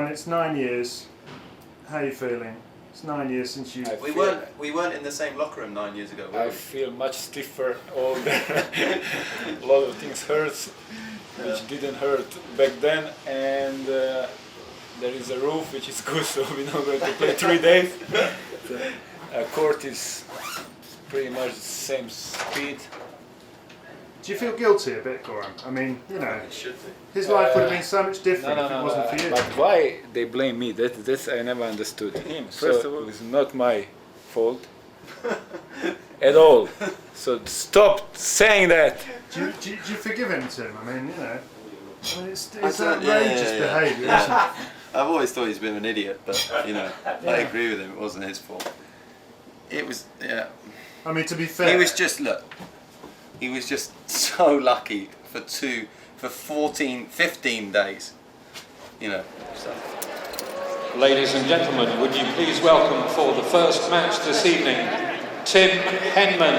Goran, it's 9 years. How are you feeling? It's 9 years since you... We weren't in the same locker room 9 years ago, were I we? feel much stiffer, older. A lot of things hurts, which didn't hurt back then, and there is a roof which is good, so we're not going to play 3 days. Court is pretty much the same speed. Do you feel guilty a bit, Goran? I mean, you know, It should be. his life would have been so much different if it wasn't for you. But why they blame me? That's I never understood. Him, first of all, it's not my fault at all. So stop saying that. Do you forgive him, Tim? I mean, you know, it's don't- outrageous behaviour, isn't it? I've always thought he's been an idiot, but you know, I agree with him. It wasn't his fault. It was, yeah. I mean, to be fair, He was just so lucky for 15 days. You know. So. Ladies and gentlemen, would you please welcome for the first match this evening, Tim Henman.